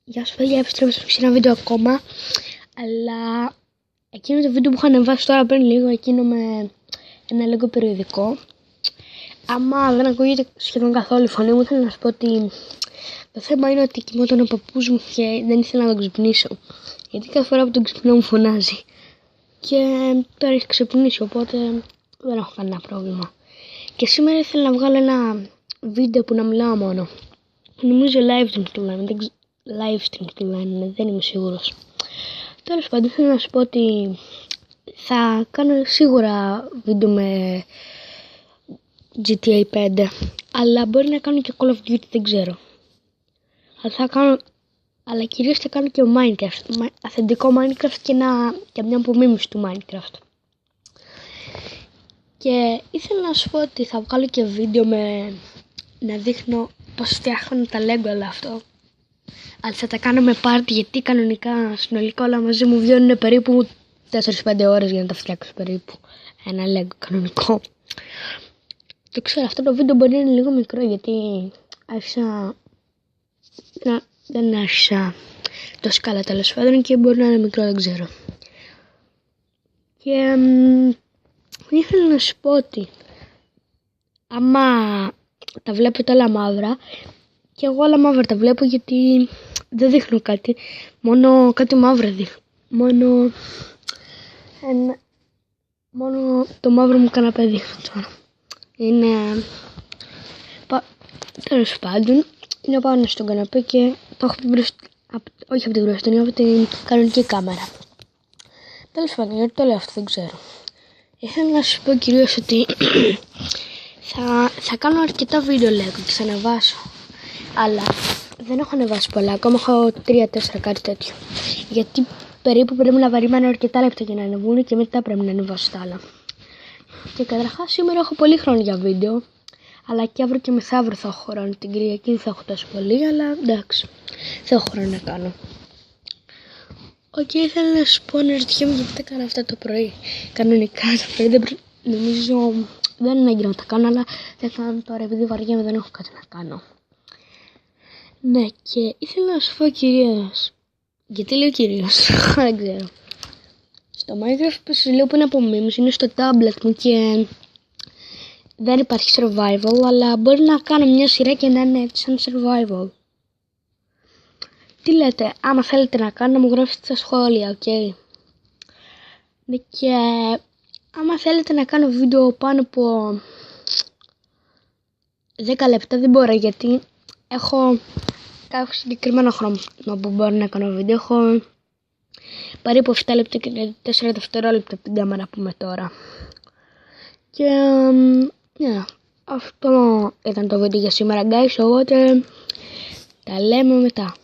Γεια σου παιδιά, επιστρέψαμε σε ένα βίντεο ακόμα. Αλλά εκείνο το βίντεο που είχα ανεβάσει τώρα πριν λίγο, εκείνο με ένα λίγο περιοδικό, άμα δεν ακούγεται σχεδόν καθόλου η φωνή μου, ήθελα να σου πω ότι το θέμα είναι ότι κοιμόταν ο παππούς μου και δεν ήθελα να τον ξυπνήσω, γιατί κάθε φορά που τον ξυπνάω μου φωνάζει. Και τώρα έχει ξυπνήσει, οπότε δεν έχω κανένα πρόβλημα. Και σήμερα ήθελα να βγάλω ένα βίντεο που να μιλάω μόνο. Νομίζω live stream του λένε, δεν είμαι σίγουρος. Τέλος πάντων, θέλω να σου πω ότι θα κάνω σίγουρα βίντεο με GTA 5, αλλά μπορεί να κάνω και Call of Duty, δεν ξέρω. Αλλά κυρίως θα κάνω και Minecraft, αυθεντικό Minecraft και μια απομίμηση του Minecraft. Και ήθελα να σου πω ότι θα βγάλω και βίντεο να δείχνω πώς φτιάχνω τα Lego, αλλά αυτό. Αλλά θα τα κάνω με πάρτι, γιατί κανονικά συνολικά όλα μαζί μου βγαίνουν περίπου 4-5 ώρες για να τα φτιάξω περίπου. Ένα Lego κανονικό. Το ξέρω, αυτό το βίντεο μπορεί να είναι λίγο μικρό, γιατί δεν άρχισα τόσο καλά τέλος πάντων και μπορεί να είναι μικρό, δεν ξέρω. Και ήθελα να σου πω ότι άμα τα βλέπετε όλα μαύρα, και εγώ όλα μαύρα τα βλέπω, γιατί δεν δείχνω κάτι, μόνο κάτι μαύρο δείχνω. Μόνο το μαύρο μου καναπέ δείχνω τώρα. Είναι τέλος πάντων, είναι πάνω στον καναπέ και το έχω όχι από την μπροστινή, από την κανονική κάμερα. Τέλος πάντων, γιατί το λέω αυτό δεν ξέρω. Ήθελα να σου πω κυρίως ότι θα κάνω αρκετά βίντεο Lego και θα ανεβάσω. Αλλά δεν έχω ανεβάσει πολλά, ακόμα έχω 3-4 κάτι τέτοιο. Γιατί περίπου πρέπει να περιμένω αρκετά λεπτά για να ανεβούν και μετά πρέπει να ανεβάσω τα άλλα. Και καταρχάς σήμερα έχω πολύ χρόνο για βίντεο, αλλά και αύριο και μεθαύριο θα έχω χρόνο. Την Κυριακή δεν θα έχω τόσο πολύ, αλλά εντάξει, θα έχω χρόνο να κάνω. Ήθελα να σου πω, να ρωτιέμαι γιατί τα κάνω αυτά το πρωί. Κανονικά το πρωί νομίζω δεν είναι έγκυρο να τα κάνω, αλλά θα κάνω τώρα επειδή βαριέμαι, δεν έχω κάτι να κάνω. Ναι, και ήθελα να σου πω κυρίως. Γιατί λέω κυρίως, δεν ξέρω. Στο Minecraft που σου λέω που είναι απομίμηση, είναι στο tablet μου και δεν υπάρχει survival, αλλά μπορεί να κάνω μια σειρά και να είναι έτσι σαν survival. Τι λέτε, άμα θέλετε να κάνω, να μου γράψετε στα σχόλια, ok. Ναι, και άμα θέλετε να κάνω βίντεο πάνω από 10 λεπτά δεν μπορώ, γιατί έχω κάποιο συγκεκριμένο χρόνο που μπορώ να κάνω βίντεο. Έχω περίπου 7 λεπτά και 4 δευτερόλεπτα από την κάμερα που είμαι τώρα. Και αυτό ήταν το βίντεο για σήμερα, guys, οπότε τα λέμε μετά.